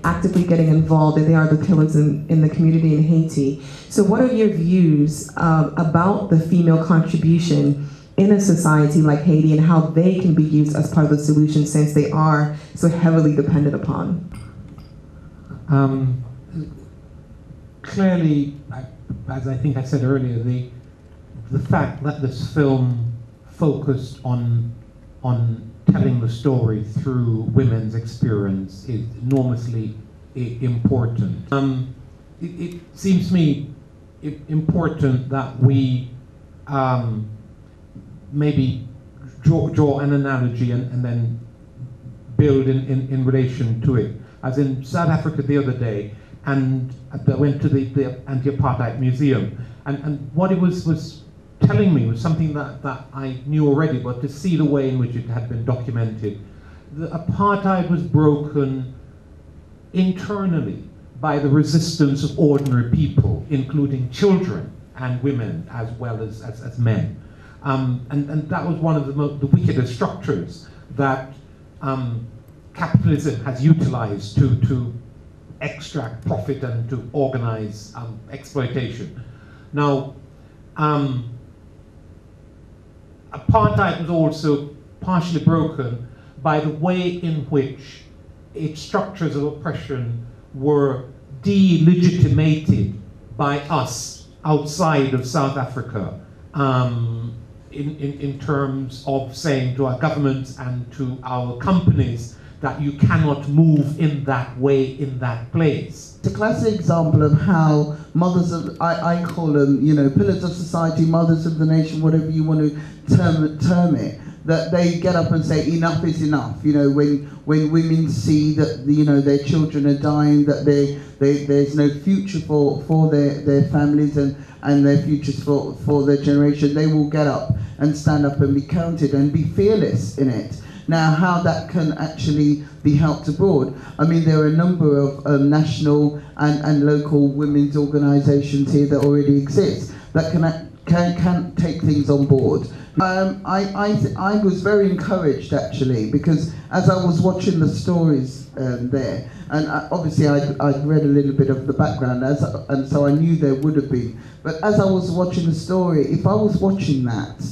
actively getting involved, and they are the pillars in the community in Haiti. So what are your views about the female contribution in a society like Haiti, and how they can be used as part of the solution, since they are so heavily dependent upon? Clearly, as I think I said earlier, the fact that this film focused on telling the story through women's experience is enormously important. It seems to me important that we maybe draw an analogy and then build in relation to it. As in South Africa the other day, and I went to the Anti-Apartheid Museum, and what it was telling me was something that I knew already, but to see the way in which it had been documented. The apartheid was broken internally by the resistance of ordinary people, including children and women as well as men. And that was one of the wickedest structures that capitalism has utilized to extract profit and to organize exploitation. Now, apartheid was also partially broken by the way in which its structures of oppression were delegitimated by us outside of South Africa, in terms of saying to our governments and to our companies that you cannot move in that way, in that place. It's a classic example of how mothers of, I call them, pillars of society, mothers of the nation, whatever you want to term it, that they get up and say enough is enough. When women see that their children are dying, that there's no future for their families and their futures for their generation, they will get up and stand up and be counted and be fearless in it. Now, how that can actually be helped abroad, I mean, there are a number of national and local women's organisations here that already exist that can take things on board. I was very encouraged, actually, because as I was watching the stories there, and obviously I'd read a little bit of the background, and so I knew there would have been, but as I was watching the story, if I was watching that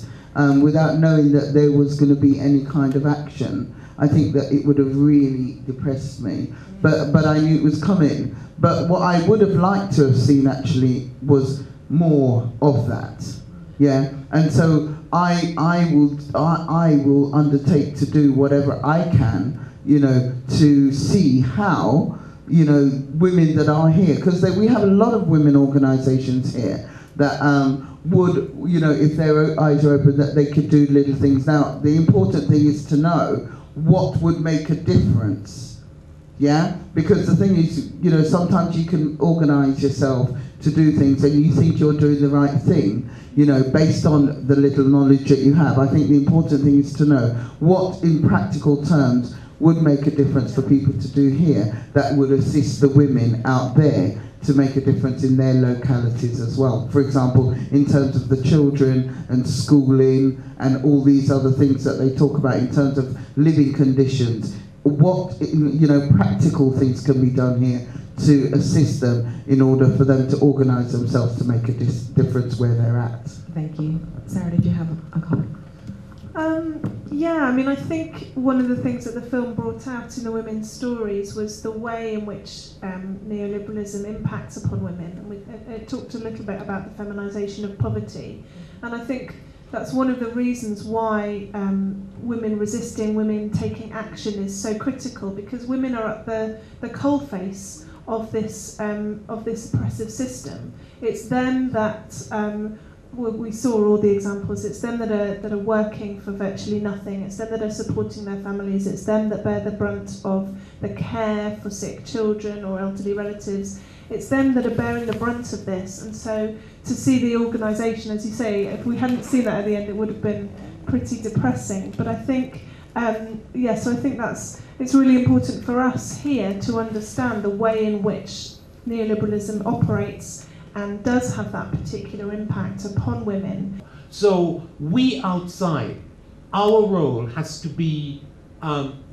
without knowing that there was going to be any kind of action, I think that it would have really depressed me. But I knew it was coming. But what I would have liked to have seen, actually, was more of that. Yeah, and so I will undertake to do whatever I can, to see how, women that are here, because we have a lot of women organisations here that would, if their eyes are open, that they could do little things. Now, the important thing is to know what would make a difference. Yeah, because the thing is, sometimes you can organise yourself to do things and you think you're doing the right thing, based on the little knowledge that you have. I think the important thing is to know what, in practical terms, would make a difference for people to do here that would assist the women out there to make a difference in their localities as well. For example, in terms of the children and schooling and all these other things that they talk about in terms of living conditions, what practical things can be done here to assist them in order for them to organise themselves to make a difference where they're at. Thank you. Sarah, did you have a comment? Yeah, I mean, I think one of the things that the film brought out in the women's stories was the way in which neoliberalism impacts upon women. And it talked a little bit about the feminisation of poverty. And I think that's one of the reasons why women resisting, women taking action is so critical, because women are at the coalface of this oppressive system. It's them that we saw all the examples. It's them that are working for virtually nothing. It's them that are supporting their families. It's them that bear the brunt of the care for sick children or elderly relatives. It's them that are bearing the brunt of this. And so to see the organisation, as you say, if we hadn't seen that at the end, it would have been pretty depressing. But I think, so I think it's really important for us here to understand the way in which neoliberalism operates and does have that particular impact upon women. So we outside, our role has to be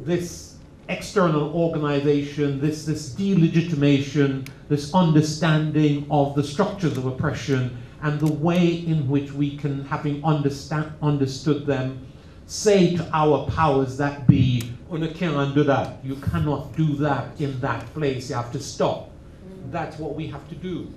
this external organization, this delegitimation, this understanding of the structures of oppression and the way in which we can, having understood them, say to our powers that be, "You can't do that. You cannot do that in that place. You have to stop." That's what we have to do.